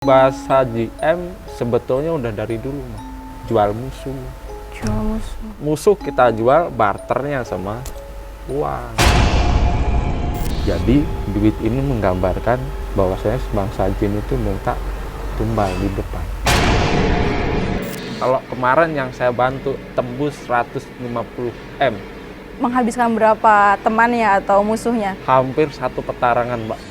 Bahasa GM sebetulnya udah dari dulu mah. Jual musuh. Jual musuh. Musuh kita jual barternya sama uang. Jadi duit ini menggambarkan bahwasanya bangsa jin itu minta tumbal di depan. Kalau kemarin yang saya bantu tembus 150 M. Menghabiskan berapa temannya atau musuhnya? Hampir satu petarangan, Mbak.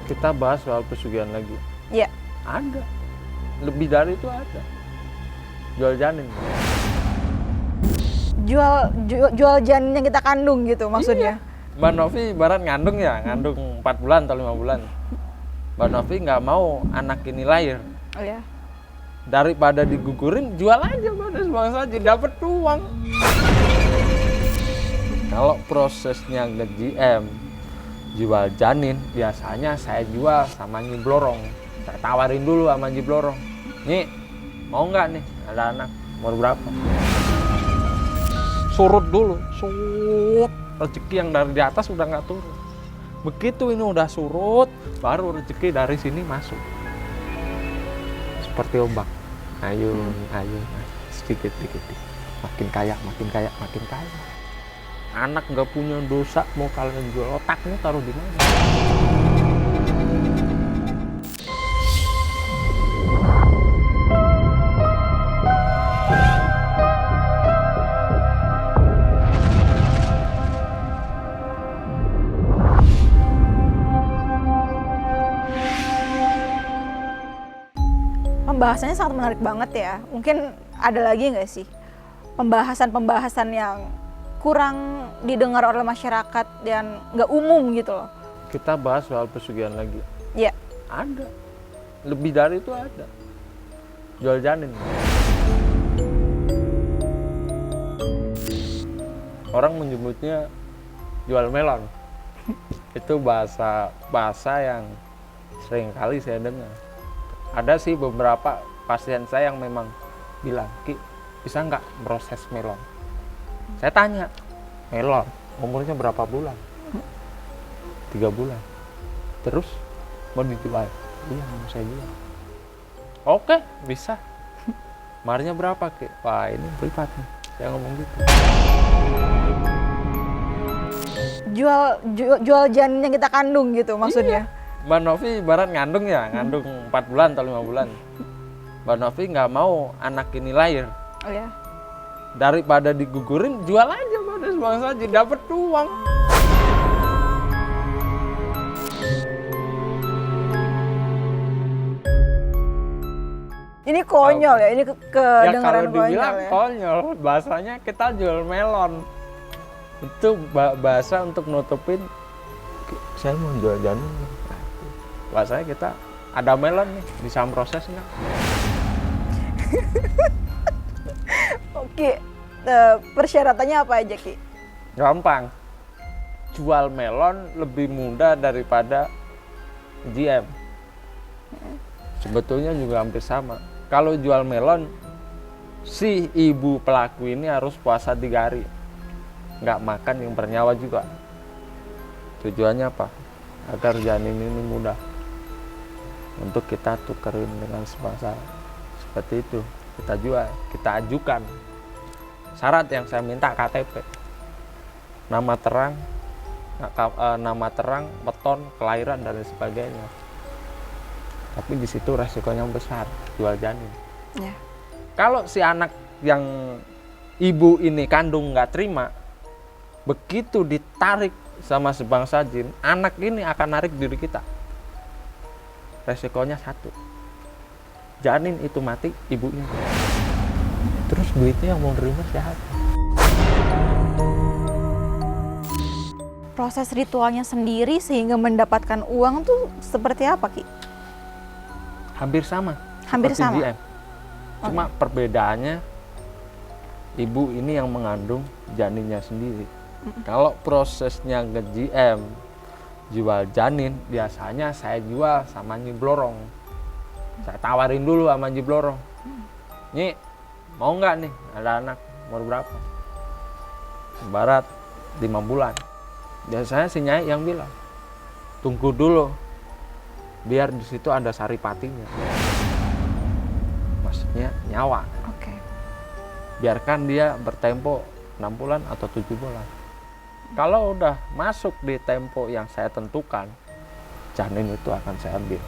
Kita bahas soal pesugihan lagi. Iya. Ada. Lebih dari itu ada. Jual janin. Jual janin yang kita kandung gitu maksudnya. Mbak Novi ibarat ngandung ya, ngandung 4 bulan atau 5 bulan. Mbak Novi nggak mau anak ini lahir. Oh ya. Daripada digugurin, jual aja pada bangsa jin, dapat uang. Kalau prosesnya nge-GM jual janin, biasanya saya jual sama Nyi Blorong. Saya tawarin dulu sama Nyi Blorong. Nyi, mau nggak nih ada anak, umur berapa? Surut dulu, surut. Rezeki yang dari di atas udah nggak turun. Begitu ini udah surut, baru rezeki dari sini masuk. Seperti ombak. Ayo, sedikit. Makin kaya, makin kaya, makin kaya. Anak nggak punya dosa, mau kalian jual, otaknya taruh di mana? Pembahasannya sangat menarik banget ya. Mungkin ada lagi nggak sih pembahasan yang kurang didengar oleh masyarakat dan nggak umum gitu loh? Kita bahas soal pesugihan lagi. Iya. Ada. Lebih dari itu ada. Jual janin. Orang menyebutnya jual melon. Itu bahasa yang sering kali saya dengar. Ada sih beberapa pasien saya yang memang bilang, Ki, bisa nggak proses melon? Saya tanya, melon umurnya berapa bulan? 3 bulan. Terus mau dijual? Iya, mau saya jual. Oke, bisa. Marnya berapa, Ki? Wah, ini privat nih. Saya ngomong gitu. Jual janin yang kita kandung gitu maksudnya. Iya. Mbak Novi ibarat ngandung ya, ngandung 4 bulan atau 5 bulan. Mbak Novi nggak mau anak ini lahir. Oh ya. Daripada digugurin, jual aja pada bangsa jin, dapat uang. Ini konyol ya, ini Ya kedengaran kalau dibilang konyol ya. konyol, bahasanya kita jual melon. Itu bahasa untuk nutupin, saya mau jual janin. Bahasanya kita ada melon nih, bisa proses nggak? Oke, persyaratannya apa aja Ki? Gampang. Jual melon lebih mudah daripada GM. Sebetulnya juga hampir sama. Kalau jual melon, si ibu pelaku ini harus puasa 3 hari. Nggak makan yang bernyawa juga. Tujuannya apa? Agar janin ini mudah untuk kita tukerin dengan sebangsa. Seperti itu. Kita jual, kita ajukan. Syarat yang saya minta KTP. Nama terang, beton, kelahiran dan sebagainya. Tapi di situ resikonya besar, jual janin. Ya. Kalau si anak yang ibu ini kandung nggak terima, begitu ditarik sama sebangsa jin, anak ini akan narik diri kita. Resikonya satu, janin itu mati, ibunya. Terus duitnya yang mau nerima siapa? Proses ritualnya sendiri sehingga mendapatkan uang tuh seperti apa Ki? Hampir sama. Hampir seperti sama. GM. Cuma perbedaannya ibu ini yang mengandung janinnya sendiri. Kalau prosesnya nge-GM jual janin, biasanya saya jual sama Nyi Blorong. Saya tawarin dulu sama Nyi Blorong. Nyi, mau nggak nih ada anak umur berapa? Barat 5 bulan. Biasanya si nyai yang bilang, tunggu dulu, biar di situ ada saripatinya. Maksudnya nyawa. Oke. Biarkan dia bertempo 6 bulan atau 7 bulan. Kalau udah masuk di tempo yang saya tentukan, janin itu akan saya ambil.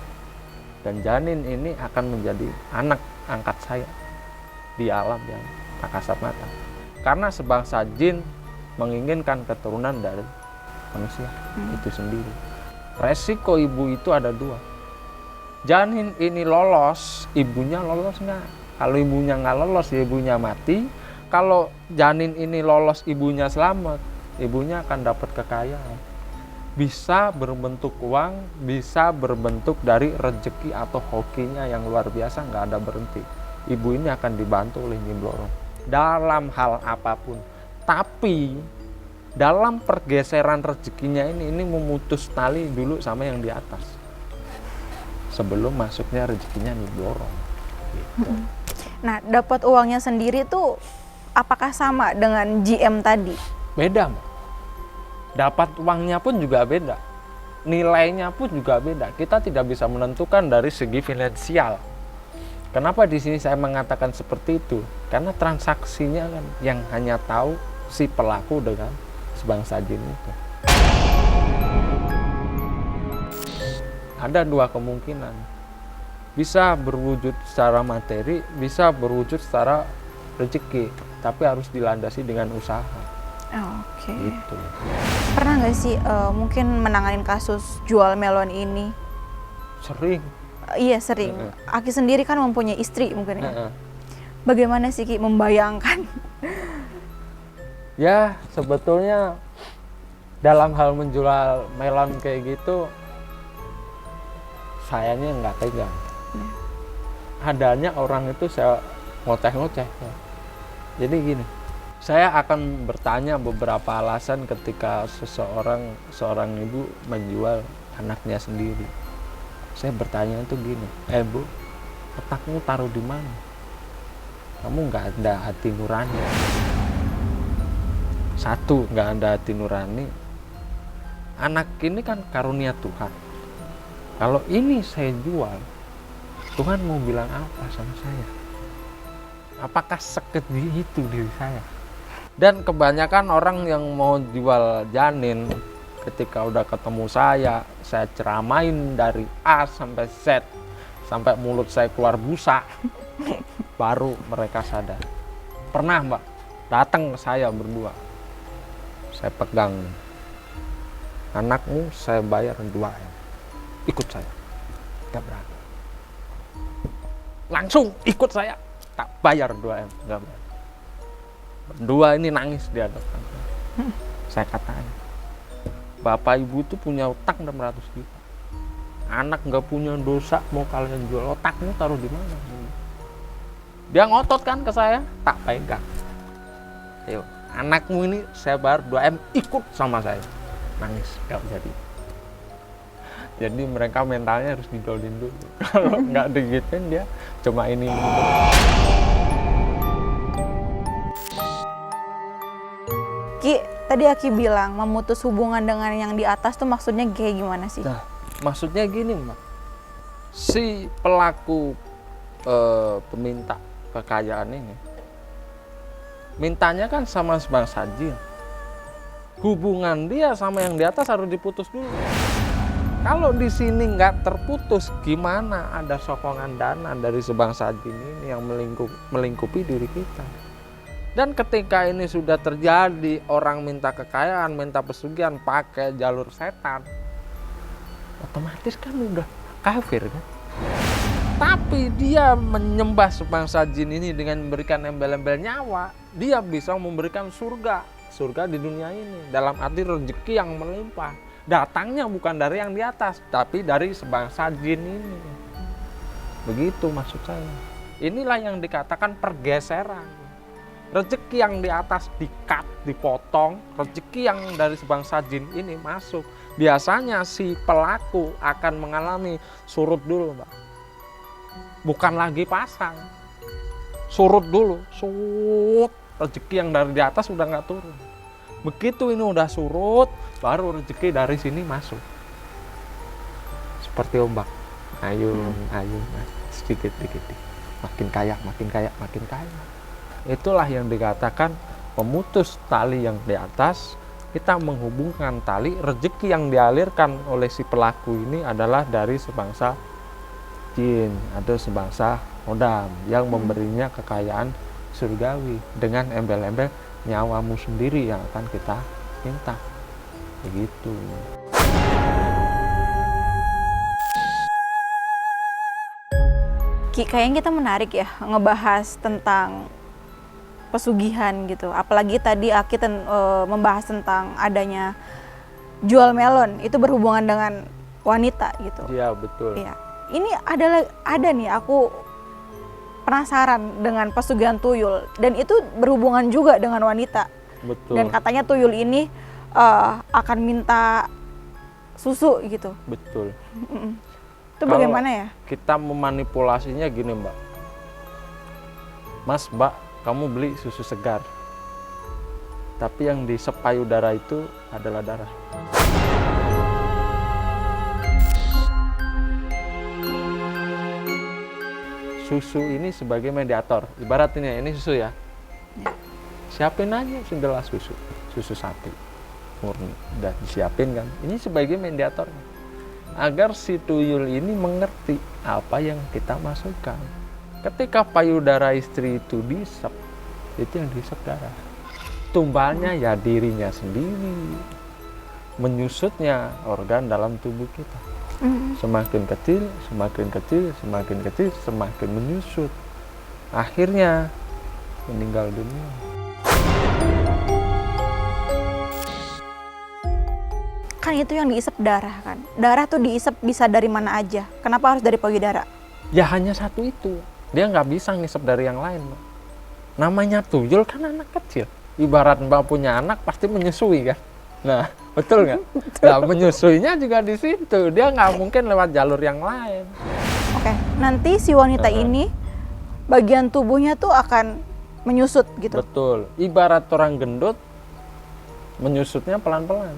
Dan janin ini akan menjadi anak angkat saya di alam yang tak kasat mata. Karena sebangsa jin menginginkan keturunan dari manusia itu sendiri. Resiko ibu itu ada 2. Janin ini lolos, ibunya lolos nggak? Kalau ibunya nggak lolos, ibunya mati. Kalau janin ini lolos, ibunya selamat, ibunya akan dapat kekayaan. Bisa berbentuk uang, bisa berbentuk dari rezeki atau hokinya yang luar biasa, nggak ada berhenti. Ibu ini akan dibantu oleh Nyi Blorong dalam hal apapun. Tapi dalam pergeseran rezekinya ini memutus tali dulu sama yang di atas sebelum masuknya rezekinya Nyi Blorong. Gitu. Nah, dapat uangnya sendiri tuh apakah sama dengan GM tadi? Beda, Mbak. Dapat uangnya pun juga beda. Nilainya pun juga beda. Kita tidak bisa menentukan dari segi finansial. Kenapa di sini saya mengatakan seperti itu? Karena transaksinya kan yang hanya tahu si pelaku dengan sebangsa jin itu. Ada 2 kemungkinan. Bisa berwujud secara materi, bisa berwujud secara rezeki, tapi harus dilandasi dengan usaha. Oke. Gitu. Pernah nggak sih mungkin menanganin kasus jual melon ini? Sering. Iya sering. Aki sendiri kan mempunyai istri mungkin ya. Heeh. Bagaimana sih Ki membayangkan? Ya sebetulnya dalam hal menjual melon kayak gitu, sayanya nggak tega. Adanya orang itu saya ngoceh-ngoceh. Jadi gini, saya akan bertanya beberapa alasan ketika seorang ibu menjual anaknya sendiri. Saya bertanya itu gini, Bu, otakmu taruh di mana? Kamu nggak ada hati nurani. 1, nggak ada hati nurani. Anak ini kan karunia Tuhan. Kalau ini saya jual, Tuhan mau bilang apa sama saya? Apakah sekeji itu diri saya? Dan kebanyakan orang yang mau jual janin, ketika udah ketemu saya ceramain dari A sampai Z, sampai mulut saya keluar busa, baru mereka sadar. Pernah Mbak, datang ke saya berdua, saya pegang, anakmu saya bayar 2M, ikut saya. Gak berani. Langsung ikut saya, tak bayar 2M, gak bayar. Berdua ini nangis di hadapan saya. Katanya, Bapak Ibu itu punya utang 600 juta. Anak nggak punya dosa, mau kalian jual, otakmu taruh di mana? Dia ngotot kan ke saya, tak pegang. Ayo, anakmu ini saya bayar 2M, ikut sama saya. Nangis, gak jadi. Jadi mereka mentalnya harus didolin dulu. Kalau nggak digituin dia cuma ini. Ki, tadi Aki bilang memutus hubungan dengan yang di atas tuh maksudnya kayak gimana sih? Nah, maksudnya gini Mbak, si pelaku peminta kekayaan ini, mintanya kan sama sebangsa jin. Hubungan dia sama yang di atas harus diputus dulu. Kalau di sini nggak terputus, gimana ada sokongan dana dari sebangsa jin ini yang melingkupi diri kita? Dan ketika ini sudah terjadi, orang minta kekayaan, minta pesugihan pakai jalur setan, otomatis kan udah kafir kan? Tapi dia menyembah sebangsa jin ini dengan memberikan embel-embel nyawa, dia bisa memberikan surga di dunia ini, dalam arti rezeki yang melimpah. Datangnya bukan dari yang di atas, tapi dari sebangsa jin ini. Begitu maksud saya. Inilah yang dikatakan pergeseran. Rezeki yang di atas di-cut, dipotong, rezeki yang dari sebangsa jin ini masuk. Biasanya si pelaku akan mengalami surut dulu, Mbak. Bukan lagi pasang. surut dulu, rezeki yang dari di atas udah nggak turun. Begitu ini udah surut, baru rezeki dari sini masuk. Seperti ombak, ayun, sedikit, makin kaya. Itulah yang dikatakan memutus tali yang di atas, kita menghubungkan tali. Rezeki yang dialirkan oleh si pelaku ini adalah dari sebangsa jin atau sebangsa hodam yang memberinya kekayaan surgawi dengan embel-embel nyawamu sendiri yang akan kita minta, begitu. Ki, kayaknya kita menarik ya ngebahas tentang pesugihan gitu. Apalagi tadi Aki membahas tentang adanya jual melon, itu berhubungan dengan wanita gitu. Iya, betul. Iya. Ini ada nih, aku penasaran dengan pesugihan tuyul, dan itu berhubungan juga dengan wanita. Betul. Dan katanya tuyul ini akan minta susu gitu. Betul. Itu bagaimana ya? Kita memanipulasinya gini, Mbak. Mas, Mbak, kamu beli susu segar. Tapi yang di payudara itu adalah darah. Susu ini sebagai mediator. Ibarat ini susu ya. Siapin aja segelas susu sapi murni, udah disiapin kan. Ini sebagai mediator agar si tuyul ini mengerti apa yang kita masukkan. Ketika payudara istri itu diisep, itu yang diisep darah. Tumbalnya ya dirinya sendiri, menyusutnya organ dalam tubuh kita. Semakin kecil, semakin menyusut. Akhirnya meninggal dunia. Kan itu yang diisep darah kan. Darah tuh diisep bisa dari mana aja. Kenapa harus dari payudara? Ya hanya satu itu. Dia nggak bisa ngisep dari yang lain, Mbak. Namanya tuyul kan anak kecil. Ibarat Mbak punya anak pasti menyusui kan. Nah, betul nggak? Nah, menyusuinya juga di situ. Dia nggak mungkin lewat jalur yang lain. Oke, nanti si wanita ini bagian tubuhnya tuh akan menyusut gitu. Betul. Ibarat orang gendut, menyusutnya pelan-pelan.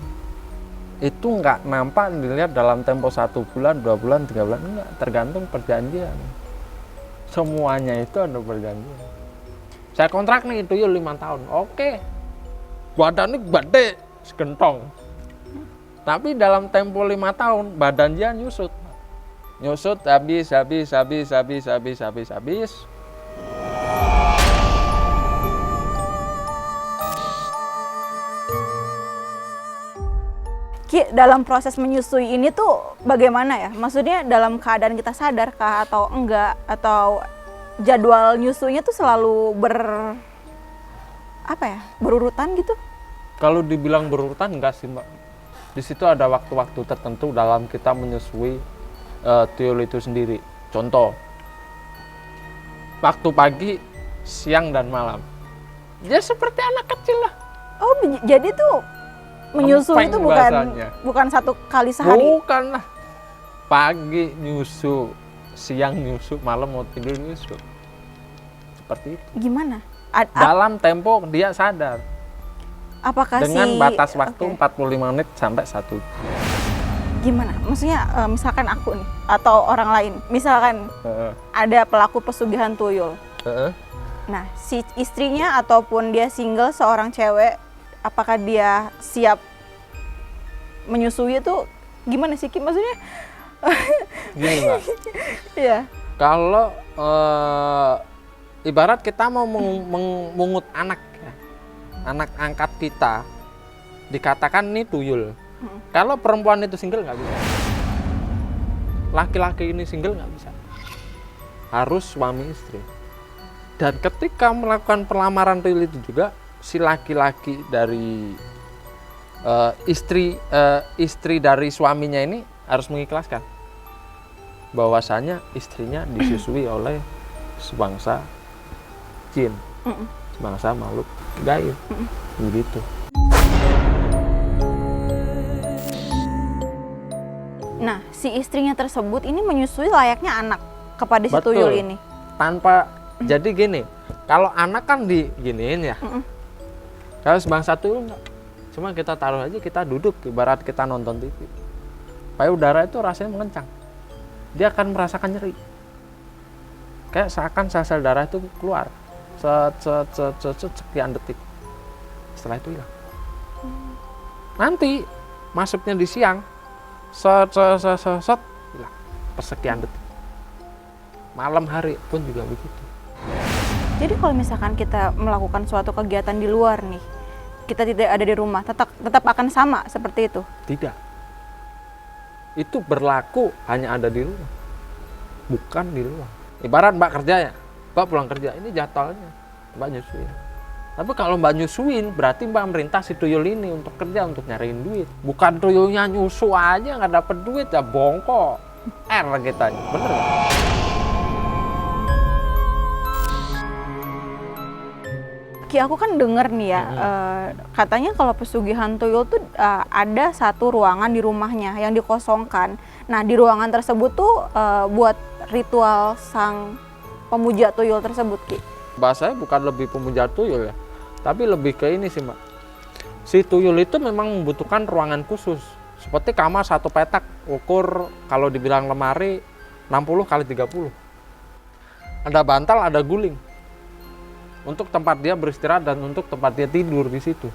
Itu nggak nampak dilihat dalam tempo 1 bulan, 2 bulan, 3 bulan. Enggak, tergantung perjanjian. Semuanya itu ada perjanjian. Saya kontrak nih tuyul 5 tahun. Oke. Badannya gede, segentong. Tapi dalam tempo 5 tahun, badan dia nyusut. Nyusut habis. Ki, dalam proses menyusui ini tuh bagaimana ya? Maksudnya dalam keadaan kita sadar kah atau enggak? Atau jadwal nyusunya tuh selalu berurutan gitu? Kalau dibilang berurutan enggak sih, Mbak. Di situ ada waktu-waktu tertentu dalam kita menyusui tuyul itu sendiri. Contoh, waktu pagi, siang, dan malam. Ya seperti anak kecil lah. Oh, jadi tuh menyusui itu bukan satu kali sehari? Bukan lah. Pagi nyusu, siang nyusu, malam mau tidur nyusu. Seperti itu. Gimana? Dalam tempo dia sadar. Apakah dengan batas waktu 45 menit sampai 1 jam. Gimana? Maksudnya misalkan aku nih atau orang lain, misalkan ada pelaku pesugihan tuyul. Nah, si istrinya ataupun dia single seorang cewek, apakah dia siap menyusui itu gimana sih, Kim? Maksudnya gini, Mbak. Iya. Kalau ibarat kita mau mengut anak ya, anak angkat kita, dikatakan ini tuyul. Kalau perempuan itu single nggak bisa. Laki-laki ini single nggak bisa. Harus suami istri. Dan ketika melakukan pelamaran tuyul itu juga, si laki-laki dari istri dari suaminya ini harus mengikhlaskan bahwasanya istrinya disusui oleh sebangsa jin, sebangsa makhluk gaib, begitu. Nah, si istrinya tersebut ini menyusui layaknya anak kepada si tuyul ini. Tanpa, jadi gini, Kalau anak kan diginiin ya. Kalau sebangsa tuyul enggak. Cuma kita taruh aja, kita duduk ibarat kita nonton TV. Payudara itu rasanya mengencang. Dia akan merasakan nyeri. Kayak seakan sel-sel darah itu keluar. Sekian detik. Setelah itu hilang. Nanti masuknya di siang. Hilang. Persekian detik. Malam hari pun juga begitu. Jadi kalau misalkan kita melakukan suatu kegiatan di luar nih, kita tidak ada di rumah, tetap akan sama seperti itu? Tidak. Itu berlaku hanya ada di rumah, bukan di luar. Ibarat Mbak kerja ya, Mbak pulang kerja, ini jadwalnya Mbak nyusuin. Tapi kalau Mbak nyusuin, berarti Mbak merintah si tuyul ini untuk kerja, untuk nyariin duit. Bukan tuyulnya nyusu aja nggak dapet duit, ya bongkok. Kita, bener nggak? Ki, aku kan denger nih ya, katanya kalau pesugihan tuyul tuh ada satu ruangan di rumahnya yang dikosongkan. Nah, di ruangan tersebut tuh buat ritual sang pemuja tuyul tersebut, Ki. Bahasanya bukan lebih pemuja tuyul ya, tapi lebih ke ini sih, Mbak. Si tuyul itu memang membutuhkan ruangan khusus. Seperti kamar satu petak, ukur kalau dibilang lemari 60 kali 30. Ada bantal, ada guling. Untuk tempat dia beristirahat dan untuk tempat dia tidur di situ.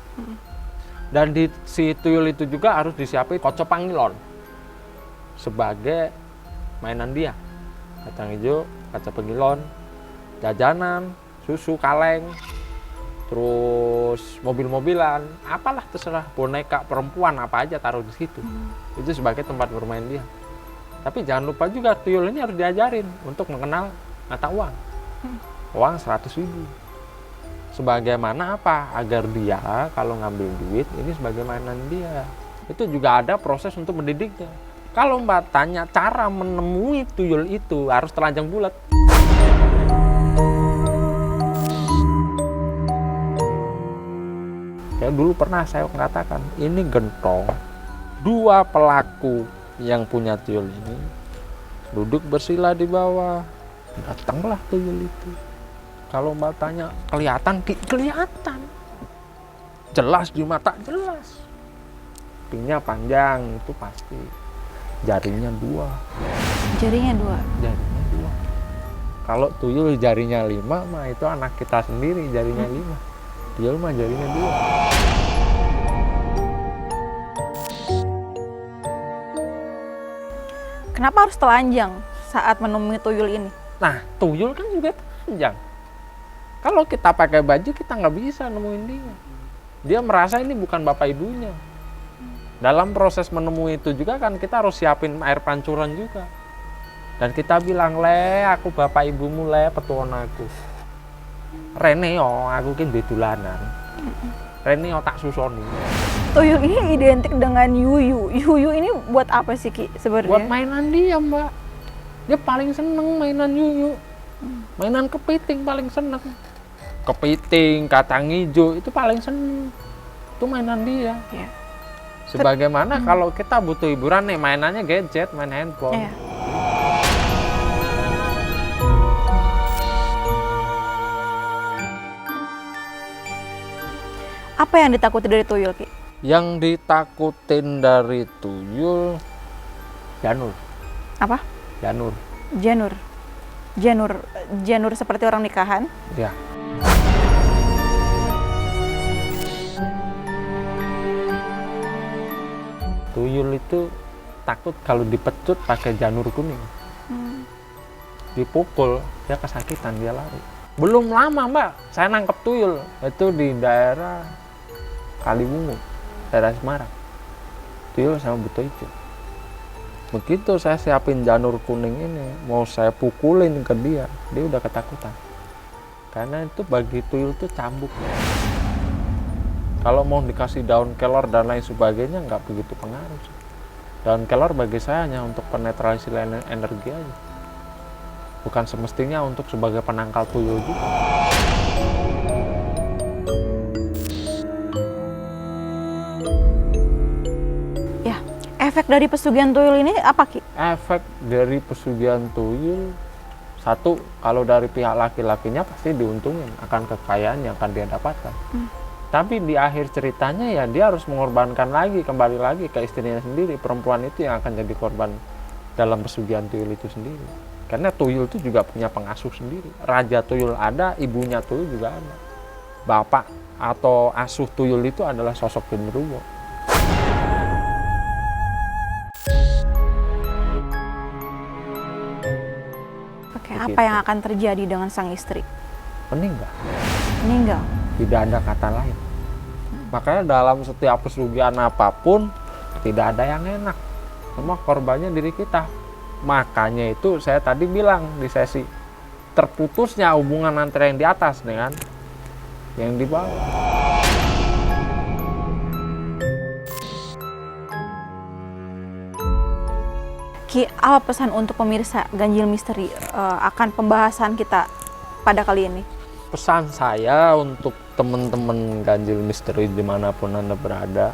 Dan di si tuyul itu juga harus disiapin kocok pangilon sebagai mainan dia. Kacang hijau, kaca pangilon, jajanan, susu, kaleng, terus mobil-mobilan, apalah terserah, boneka perempuan apa aja taruh di situ. Itu sebagai tempat bermain dia. Tapi jangan lupa juga tuyul ini harus diajarin untuk mengenal mata uang. Uang 100.000. Sebagaimana apa? Agar dia kalau ngambil duit ini sebagai mainan dia. Itu juga ada proses untuk mendidiknya. Kalau Mbak tanya cara menemui tuyul itu harus telanjang bulat. Ya dulu pernah saya mengatakan, ini gentong. Dua pelaku yang punya tuyul ini duduk bersila di bawah. Datanglah tuyul itu. Kalau Mbak tanya, kelihatan? Kelihatan. Jelas di mata, jelas. Kupingnya panjang, itu pasti. Jarinya 2. Jarinya 2? Jarinya 2. Kalau tuyul jarinya 5, mah itu anak kita sendiri, jarinya 5. Tuyul mah jarinya 2. Kenapa harus telanjang saat menemui tuyul ini? Nah, tuyul kan juga telanjang. Kalau kita pakai baju, kita nggak bisa nemuin dia. Dia merasa ini bukan bapak ibunya. Dalam proses menemui itu juga kan kita harus siapin air pancuran juga. Dan kita bilang, le, aku bapak ibumu, le, petuon aku. Rene yo, aku kan bedulanan. Rene yo tak susoni. Tuyul ini identik dengan yuyu. Yuyu ini buat apa sih, Ki, sebenarnya? Buat mainan dia, Mbak. Dia paling seneng mainan yuyu. Mainan kepiting paling seneng. Kepiting, kacang hijau itu paling seneng. Itu mainan dia. Ya. Sebagaimana kalau kita butuh hiburan nih, mainannya gadget, main handphone. Ya. Apa yang ditakuti dari tuyul, Ki? Yang ditakutin dari tuyul, janur. Apa? Janur. Janur. Janur seperti orang nikahan? Ya. Tuyul itu takut kalau dipecut pakai janur kuning. Dipukul, dia kesakitan, dia lari. Belum lama, Mbak, saya nangkep tuyul. Itu di daerah Kaliwungu, daerah Semarang. Tuyul sama buto hijau. Begitu saya siapin janur kuning ini, mau saya pukulin ke dia udah ketakutan. Karena itu bagi tuyul itu cambuk. Kalau mau dikasih daun kelor dan lain sebagainya nggak begitu pengaruh. Daun kelor bagi saya hanya untuk penetralisir energi aja. Bukan semestinya untuk sebagai penangkal tuyul juga. Ya, efek dari pesugihan tuyul ini apa, Ki? Efek dari pesugihan tuyul Satu, kalau dari pihak laki-lakinya pasti diuntungin akan kekayaan yang akan dia dapatkan. Tapi di akhir ceritanya ya dia harus mengorbankan lagi, kembali lagi ke istrinya sendiri. Perempuan itu yang akan jadi korban dalam pesugihan tuyul itu sendiri. Karena tuyul itu juga punya pengasuh sendiri. Raja tuyul ada, ibunya tuyul juga ada. Bapak atau asuh tuyul itu adalah sosok genderuwo. Oke, apa yang akan terjadi dengan sang istri? Meninggal. Meninggal. Tidak ada kata lain. Makanya dalam setiap pesugihan apapun tidak ada yang enak. Semua korbannya diri kita. Makanya itu saya tadi bilang di sesi terputusnya hubungan antara yang di atas dengan yang di bawah. Ki, apa pesan untuk pemirsa Ganjil Misteri akan pembahasan kita pada kali ini? Pesan saya untuk teman-teman Ganjil Misteri dimanapun Anda berada,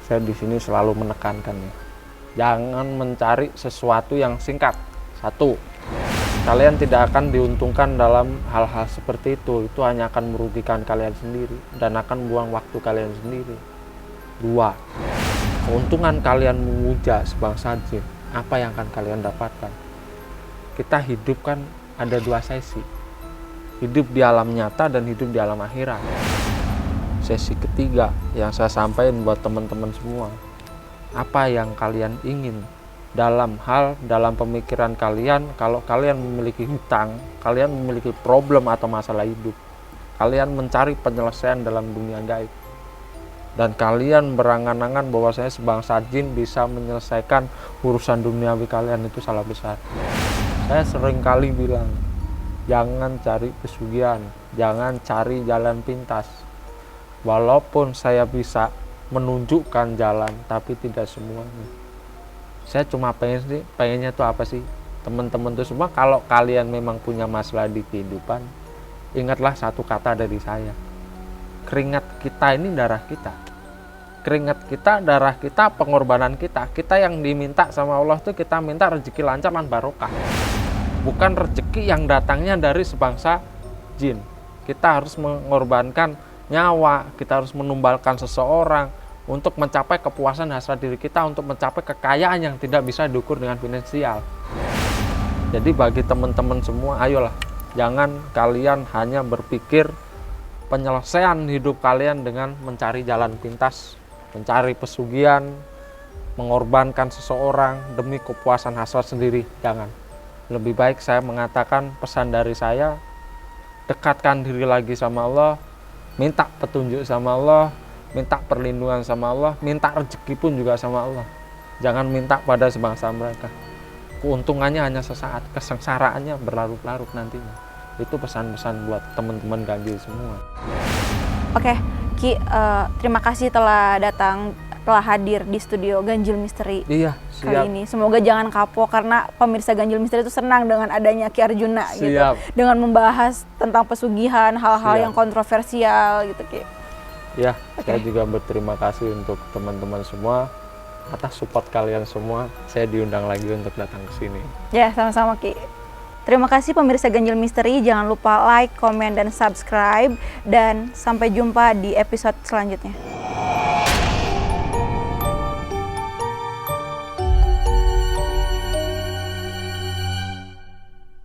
saya di sini selalu menekankan ya, jangan mencari sesuatu yang singkat. Satu, kalian tidak akan diuntungkan dalam hal-hal seperti itu hanya akan merugikan kalian sendiri dan akan buang waktu kalian sendiri. Dua, keuntungan kalian memuja sebangsa jin, apa yang akan kalian dapatkan? Kita hidup kan ada dua sesi, hidup di alam nyata dan hidup di alam akhirat. Sesi ketiga yang saya sampaikan buat teman-teman semua, apa yang kalian ingin dalam pemikiran kalian. Kalau kalian memiliki hutang, kalian memiliki problem atau masalah hidup, kalian mencari penyelesaian dalam dunia gaib, dan kalian berangan-angan bahwa saya sebangsa jin bisa menyelesaikan urusan duniawi kalian, itu salah besar. Saya sering kali bilang, jangan cari pesugihan, jangan cari jalan pintas. Walaupun saya bisa menunjukkan jalan, tapi tidak semuanya. Saya cuma pengennya tuh apa sih? Teman-teman tuh semua, kalau kalian memang punya masalah di kehidupan, ingatlah satu kata dari saya. Keringat kita ini darah kita. Keringat kita, darah kita, pengorbanan kita. Kita yang diminta sama Allah tuh kita minta rezeki lancar dan barokah. Bukan rezeki yang datangnya dari sebangsa jin. Kita harus mengorbankan nyawa, kita harus menumbalkan seseorang untuk mencapai kepuasan hasrat diri kita, untuk mencapai kekayaan yang tidak bisa diukur dengan finansial. Jadi bagi teman-teman semua, ayolah, jangan kalian hanya berpikir penyelesaian hidup kalian dengan mencari jalan pintas, mencari pesugihan, mengorbankan seseorang demi kepuasan hasrat sendiri. Jangan. Lebih baik saya mengatakan, pesan dari saya, dekatkan diri lagi sama Allah, minta petunjuk sama Allah, minta perlindungan sama Allah, minta rezeki pun juga sama Allah. Jangan minta pada sebangsa mereka. Keuntungannya hanya sesaat, kesengsaraannya berlarut-larut nantinya. Itu pesan-pesan buat teman-teman ganjil semua. Oke, Ki, terima kasih telah hadir di studio Ganjil Misteri. Iya, siap. Kali ini. Semoga jangan kapok, karena pemirsa Ganjil Misteri itu senang dengan adanya Ki Arjuna gitu. Dengan membahas tentang pesugihan, hal-hal yang kontroversial gitu, Ki. Ya, saya juga berterima kasih untuk teman-teman semua atas support kalian semua. Saya diundang lagi untuk datang ke sini. Ya, sama-sama, Ki. Terima kasih pemirsa Ganjil Misteri. Jangan lupa like, komen, dan subscribe. Dan sampai jumpa di episode selanjutnya.